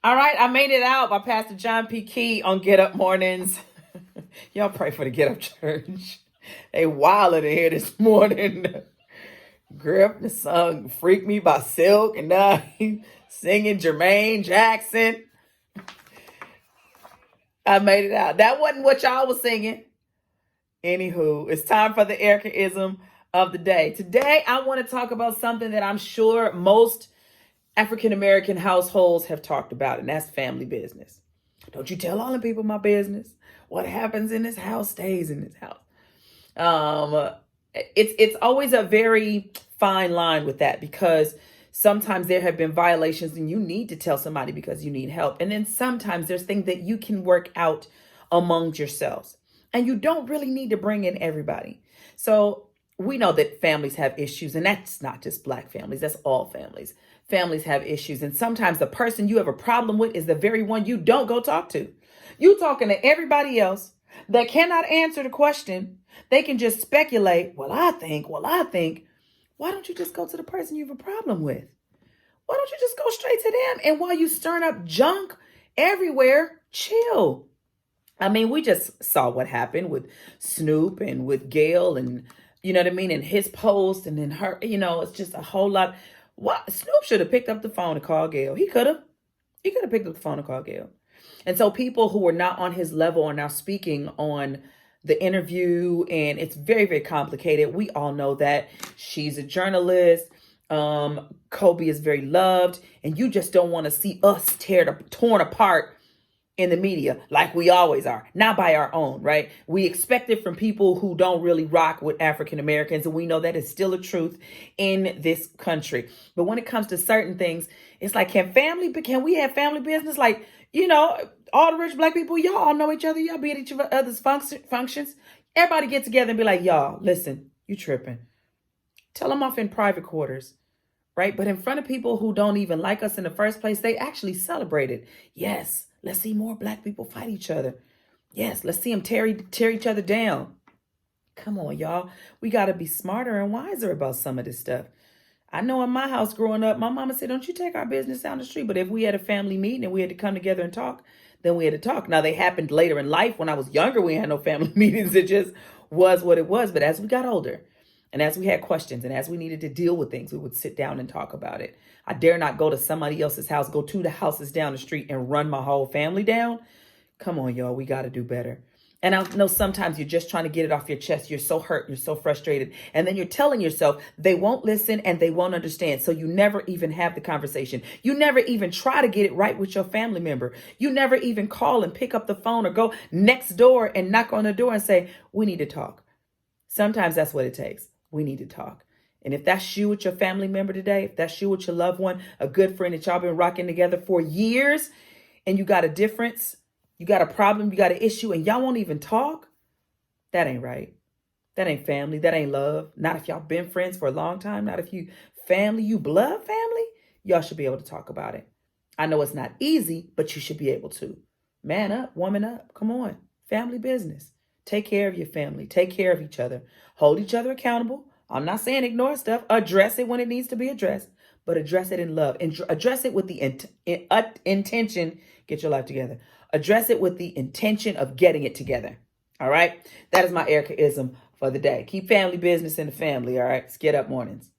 All right, I made it out by Pastor John P. Key on Get Up Mornings. Y'all pray for the Get Up Church. They wilding in here this morning. Grip the song Freak Me by Silk, and now he singing Jermaine Jackson. I made it out. That wasn't what y'all was singing. Anywho, it's time for the Ericaism of the day. Today, I want to talk about something that I'm sure most African American households have talked about, and that's family business. Don't you tell all the people my business. What happens in this house stays in this house. It's always a very fine line with that, because sometimes there have been violations and you need to tell somebody because you need help. And then sometimes there's things that you can work out among yourselves, and you don't really need to bring in everybody. So we know that families have issues, and that's not just Black families, that's all families. Families have issues, and sometimes the person you have a problem with is the very one you don't go talk to. You talking to everybody else that cannot answer the question. They can just speculate. Well, I think. Why don't you just go to the person you have a problem with? Why don't you just go straight to them? And while you stirring up junk everywhere, chill. I mean, we just saw what happened with Snoop and with Gail, and you know what I mean, and his post, and then her, it's just a whole lot. What Snoop should have picked up the phone and called Gail. He could have picked up the phone and called Gail. And so people who were not on his level are now speaking on the interview, and it's very, very complicated. We all know that she's a journalist. Kobe is very loved, and you just don't want to see us torn apart in the media like we always are, not by our own, right? We expect it from people who don't really rock with African Americans, and we know that is still a truth in this country. But when it comes to certain things, it's like, can we have family business? Like, all the rich Black people, y'all all know each other. Y'all be at each other's functions. Everybody get together and be like, y'all, listen, you tripping. Tell them off in private quarters, right? But in front of people who don't even like us in the first place, they actually celebrate it. Yes, let's see more Black people fight each other. Yes, let's see them tear each other down. Come on, y'all. We got to be smarter and wiser about some of this stuff. I know in my house growing up, my mama said, don't you take our business down the street. But if we had a family meeting and we had to come together and talk, then we had to talk. Now, they happened later in life. When I was younger, we had no family meetings. It just was what it was. But as we got older, and as we had questions, and as we needed to deal with things, we would sit down and talk about it. I dare not go to somebody else's house, go to the houses down the street and run my whole family down. Come on, y'all. We got to do better. And I know sometimes you're just trying to get it off your chest. You're so hurt. You're so frustrated. And then you're telling yourself they won't listen and they won't understand. So you never even have the conversation. You never even try to get it right with your family member. You never even call and pick up the phone or go next door and knock on the door and say, we need to talk. Sometimes that's what it takes. We need to talk. And if that's you with your family member today, if that's you with your loved one, a good friend that y'all been rocking together for years, and you got a difference, you got a problem, you got an issue, and y'all won't even talk, that ain't right. That ain't family. That ain't love. Not if y'all been friends for a long time. Not if you blood family. Y'all should be able to talk about it. I know it's not easy, but you should be able to. Man up, woman up. Come on. Family business. Take care of your family. Take care of each other. Hold each other accountable. I'm not saying ignore stuff. Address it when it needs to be addressed, but address it in love. And address it with the intention, get your life together. Address it with the intention of getting it together. All right. That is my Ericaism for the day. Keep family business in the family. All right. Let's Get Up Mornings.